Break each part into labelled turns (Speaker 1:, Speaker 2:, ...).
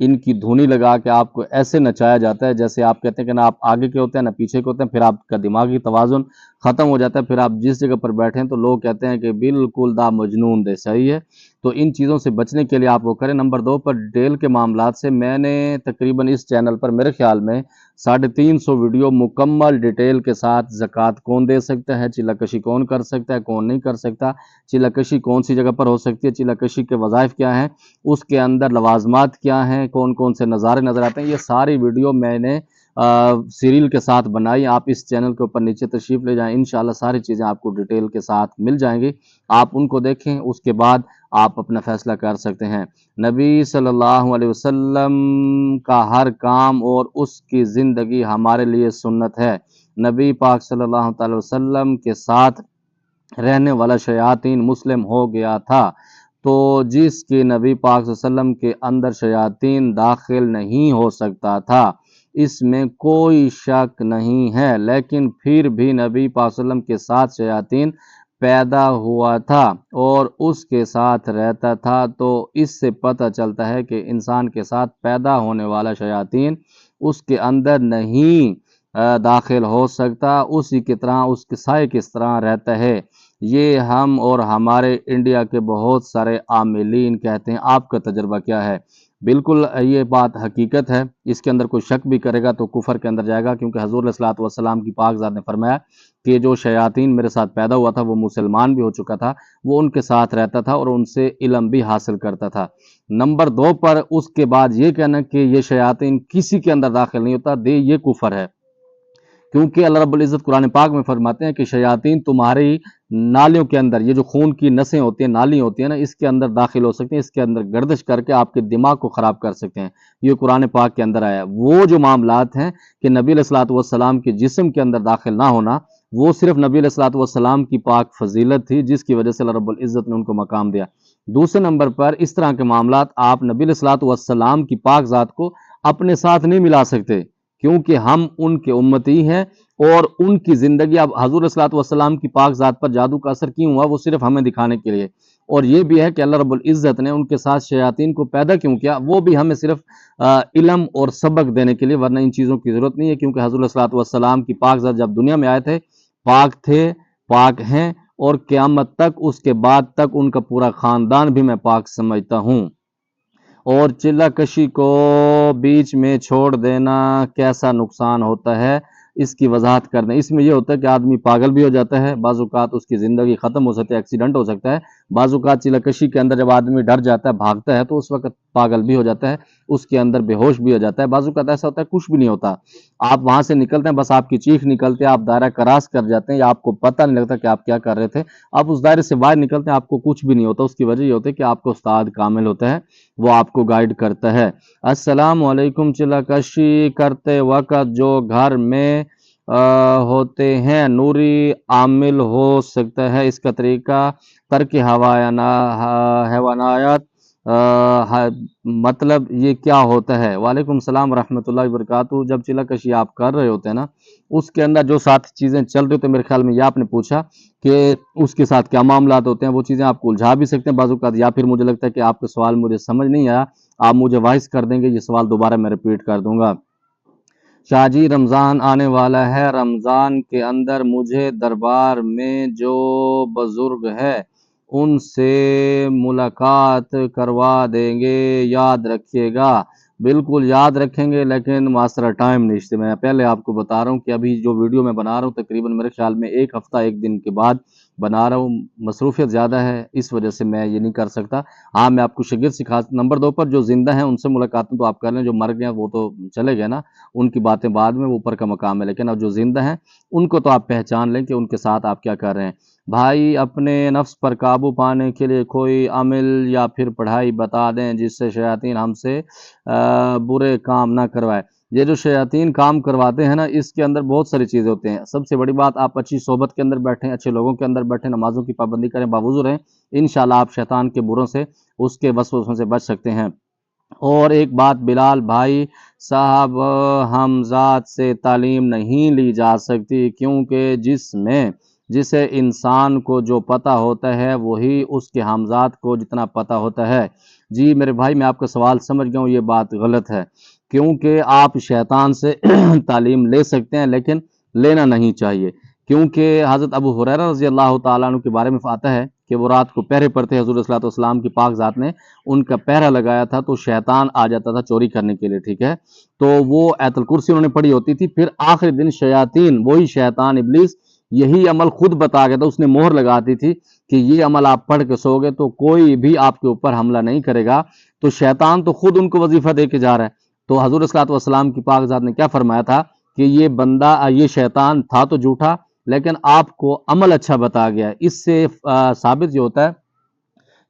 Speaker 1: ان کی دھونی لگا کے آپ کو ایسے نچایا جاتا ہے جیسے آپ کہتے ہیں کہ نہ آپ آگے کے ہوتے ہیں نہ پیچھے کے ہوتے ہیں، پھر آپ کا دماغی توازن ختم ہو جاتا ہے، پھر آپ جس جگہ پر بیٹھیں تو لوگ کہتے ہیں کہ بالکل دا مجنون دے، صحیح ہے۔ تو ان چیزوں سے بچنے کے لیے آپ وہ کریں۔ نمبر 2 پر ڈیل کے معاملات سے میں نے تقریباً اس چینل پر میرے خیال میں 350 ویڈیو مکمل ڈیٹیل کے ساتھ زکوٰۃ کون دے سکتا ہے، چلہ کشی کون کر سکتا ہے، کون نہیں کر سکتا، چلہ کشی کون سی جگہ پر ہو سکتی ہے، چلہ کشی کے وظائف کیا ہیں، اس کے اندر لوازمات کیا ہیں، کون کون سے نظارے نظر آتے ہیں، یہ ساری ویڈیو میں نے سیریل کے ساتھ بنائی۔ آپ اس چینل کے اوپر نیچے تشریف لے جائیں، انشاءاللہ ساری چیزیں آپ کو ڈیٹیل کے ساتھ مل جائیں گی، آپ ان کو دیکھیں، اس کے بعد آپ اپنا فیصلہ کر سکتے ہیں۔ نبی صلی اللہ علیہ وسلم کا ہر کام اور اس کی زندگی ہمارے لیے سنت ہے۔ نبی پاک صلی اللہ علیہ وسلم کے ساتھ رہنے والا شیاطین مسلم ہو گیا تھا، تو جس کی نبی پاک صلی اللہ علیہ وسلم کے اندر شیاطین داخل نہیں ہو سکتا تھا، اس میں کوئی شک نہیں ہے، لیکن پھر بھی نبی پاک صلی اللہ علیہ وسلم کے ساتھ شیاطین پیدا ہوا تھا اور اس کے ساتھ رہتا تھا، تو اس سے پتہ چلتا ہے کہ انسان کے ساتھ پیدا ہونے والا شیاطین اس کے اندر نہیں داخل ہو سکتا، اسی کی طرح اس کے سائے کس طرح رہتا ہے۔ یہ ہم اور ہمارے انڈیا کے بہت سارے عاملین کہتے ہیں، آپ کا تجربہ کیا ہے؟ بالکل یہ بات حقیقت ہے، اس کے اندر کوئی شک بھی کرے گا تو کفر کے اندر جائے گا، کیونکہ حضور علیہ الصلوۃ والسلام کی پاک ذات نے فرمایا کہ جو شیاطین میرے ساتھ پیدا ہوا تھا وہ مسلمان بھی ہو چکا تھا، وہ ان کے ساتھ رہتا تھا اور ان سے علم بھی حاصل کرتا تھا۔ نمبر 2 پر اس کے بعد یہ کہنا کہ یہ شیاطین کسی کے اندر داخل نہیں ہوتا، یہ کفر ہے، کیونکہ اللہ رب العزت قرآن پاک میں فرماتے ہیں کہ شیاطین تمہاری نالیوں کے اندر، یہ جو خون کی نسیں ہوتی ہیں، نالی ہوتی ہیں نا، اس کے اندر داخل ہو سکتے ہیں، اس کے اندر گردش کر کے آپ کے دماغ کو خراب کر سکتے ہیں، یہ قرآن پاک کے اندر آیا ہے۔ وہ جو معاملات ہیں کہ نبی علیہ الصلوۃ والسلام کے جسم کے اندر داخل نہ ہونا، وہ صرف نبی علیہ الصلوۃ والسلام کی پاک فضیلت تھی، جس کی وجہ سے اللہ رب العزت نے ان کو مقام دیا۔ دوسرے نمبر پر اس طرح کے معاملات آپ نبی علیہ الصلوۃ والسلام کی پاک ذات کو اپنے ساتھ نہیں ملا سکتے، کیونکہ ہم ان کے امتی ہیں اور ان کی زندگی، اب حضور صلی اللہ علیہ وسلم کی پاک ذات پر جادو کا اثر کیوں ہوا، وہ صرف ہمیں دکھانے کے لیے، اور یہ بھی ہے کہ اللہ رب العزت نے ان کے ساتھ شیاطین کو پیدا کیوں کیا، وہ بھی ہمیں صرف علم اور سبق دینے کے لیے، ورنہ ان چیزوں کی ضرورت نہیں ہے، کیونکہ حضور صلی اللہ علیہ وسلم کی پاک ذات جب دنیا میں آئے تھے، پاک تھے، پاک ہیں، اور قیامت تک، اس کے بعد تک ان کا پورا خاندان بھی میں پاک سمجھتا ہوں۔ اور چلہ کشی کو بیچ میں چھوڑ دینا کیسا نقصان ہوتا ہے، اس کی وضاحت کر دیں۔ اس میں یہ ہوتا ہے کہ آدمی پاگل بھی ہو جاتا ہے، بعض اوقات اس کی زندگی ختم ہو سکتی ہے، ایکسیڈنٹ ہو سکتا ہے، بعض اوقات چلہ کشی کے اندر جب آدمی ڈر جاتا ہے، بھاگتا ہے، تو اس وقت پاگل بھی ہو جاتا ہے، اس کے اندر بے ہوش بھی ہو جاتا ہے، بعض اوقات ایسا ہوتا ہے کچھ بھی نہیں ہوتا، آپ وہاں سے نکلتے ہیں، بس آپ کی چیخ نکلتے ہیں، آپ دائرہ کراس کر جاتے ہیں، یا آپ کو پتہ نہیں لگتا کہ آپ کیا کر رہے تھے، آپ اس دائرے سے باہر نکلتے ہیں، آپ کو کچھ بھی نہیں ہوتا۔ اس کی وجہ یہ ہوتی ہے کہ آپ کو استاد کامل ہوتا ہے، وہ آپ کو گائیڈ کرتا ہے۔ السلام علیکم، چلہ کشی کرتے وقت جو گھر میں ہوتے ہیں نوری عامل ہو سکتا ہے، اس کا طریقہ ترک حیوانات، مطلب یہ کیا ہوتا ہے؟ وعلیکم السلام ورحمۃ اللہ وبرکاتہ۔ جب چلہ کشی آپ کر رہے ہوتے ہیں نا، اس کے اندر جو ساتھ چیزیں چل رہی ہوتی ہیں، میرے خیال میں یہ آپ نے پوچھا کہ اس کے ساتھ کیا معاملات ہوتے ہیں، وہ چیزیں آپ کو الجھا بھی سکتے ہیں بعض اوقات، یا پھر مجھے لگتا ہے کہ آپ کا سوال مجھے سمجھ نہیں آیا، آپ مجھے وائس کر دیں گے، یہ سوال دوبارہ میں ریپیٹ کر دوں گا۔ شاہ جی رمضان آنے والا ہے، رمضان کے اندر مجھے دربار میں جو بزرگ ہے ان سے ملاقات کروا دیں گے، یاد رکھیے گا۔ بالکل یاد رکھیں گے، لیکن معاشرہ ٹائم نہیں، میں پہلے آپ کو بتا رہا ہوں کہ ابھی جو ویڈیو میں بنا رہا ہوں تقریباً میرے خیال میں ایک ہفتہ ایک دن کے بعد بنا رہا ہوں، مصروفیت زیادہ ہے، اس وجہ سے میں یہ نہیں کر سکتا۔ ہاں میں آپ کو شگرد سکھا۔ نمبر 2 پر جو زندہ ہیں ان سے ملاقاتیں تو آپ کر لیں، جو مر گئے ہیں وہ تو چلے گئے نا، ان کی باتیں بعد میں، وہ اوپر کا مقام ہے، لیکن اب جو زندہ ہیں ان کو تو آپ پہچان لیں کہ ان کے ساتھ آپ کیا کر رہے ہیں۔ بھائی اپنے نفس پر قابو پانے کے لیے کوئی عمل یا پھر پڑھائی بتا دیں جس سے شیاطین ہم سے برے کام نہ کروائے۔ یہ جو شیاطین کام کرواتے ہیں نا، اس کے اندر بہت ساری چیزیں ہوتے ہیں۔ سب سے بڑی بات، آپ اچھی صحبت کے اندر بیٹھیں، اچھے لوگوں کے اندر بیٹھیں، نمازوں کی پابندی کریں، باوضو رہیں، انشاءاللہ آپ شیطان کے بروں سے، اس کے وسوسوں سے بچ سکتے ہیں۔ اور ایک بات بلال بھائی صاحب، ہم ذات سے تعلیم نہیں لی جا سکتی، کیونکہ جسے انسان کو جو پتہ ہوتا ہے وہی اس کے ہمذات کو جتنا پتہ ہوتا ہے۔ جی میرے بھائی میں آپ کا سوال سمجھ گیا ہوں، یہ بات غلط ہے، کیونکہ آپ شیطان سے تعلیم لے سکتے ہیں لیکن لینا نہیں چاہیے، کیونکہ حضرت ابو ہریرہ رضی اللہ تعالیٰ عنہ کے بارے میں آتا ہے کہ وہ رات کو پہرے پر تھے، حضور صلی اللہ علیہ وسلم کی پاک ذات نے ان کا پہرا لگایا تھا تو شیطان آ جاتا تھا چوری کرنے کے لیے، ٹھیک ہے، تو وہ آیت الکرسی انہوں نے پڑھی ہوتی تھی، پھر آخری دن شیاطین، وہی شیطان ابلیس یہی عمل خود بتا گیا تھا، اس نے مہر لگاتی تھی کہ یہ عمل آپ پڑھ کے سو گے تو کوئی بھی آپ کے اوپر حملہ نہیں کرے گا، تو شیطان تو خود ان کو وظیفہ دے کے جا رہا ہے، تو حضور صلی اللہ علیہ وسلم کی پاک ذات نے کیا فرمایا تھا کہ یہ بندہ، یہ شیطان تھا تو جھوٹا لیکن آپ کو عمل اچھا بتا گیا، اس سے ثابت یہ ہوتا ہے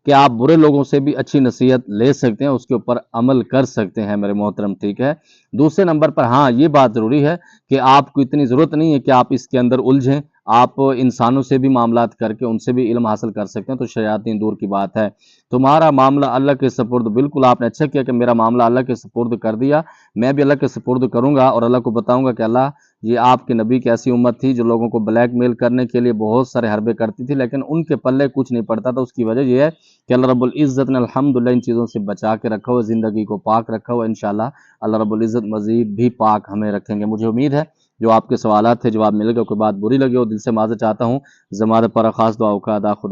Speaker 1: کہ آپ برے لوگوں سے بھی اچھی نصیحت لے سکتے ہیں، اس کے اوپر عمل کر سکتے ہیں میرے محترم، ٹھیک ہے۔ دوسرے نمبر پر ہاں یہ بات ضروری ہے کہ آپ کو اتنی ضرورت نہیں ہے کہ آپ اس کے اندر الجھیں، آپ انسانوں سے بھی معاملات کر کے ان سے بھی علم حاصل کر سکتے ہیں، تو شیاطین دور کی بات ہے، تمہارا معاملہ اللہ کے سپرد، بالکل آپ نے اچھا کیا کہ میرا معاملہ اللہ کے سپرد کر دیا، میں بھی اللہ کے سپرد کروں گا اور اللہ کو بتاؤں گا کہ اللہ، یہ آپ کے نبی کی ایسی امت تھی جو لوگوں کو بلیک میل کرنے کے لیے بہت سارے حربے کرتی تھی لیکن ان کے پلے کچھ نہیں پڑتا تھا، اس کی وجہ یہ ہے کہ اللہ رب العزت نے الحمدللہ ان چیزوں سے بچا کے رکھا ہوا، زندگی کو پاک رکھا ہوا، انشاءاللہ اللہ رب العزت مزید بھی پاک ہمیں رکھیں گے۔ مجھے امید ہے جو آپ کے سوالات تھے جواب ملے گا، کوئی بات بری لگی ہو دل سے معذرت چاہتا ہوں، زمانہ پر خاص دعاؤں کا ادا خدا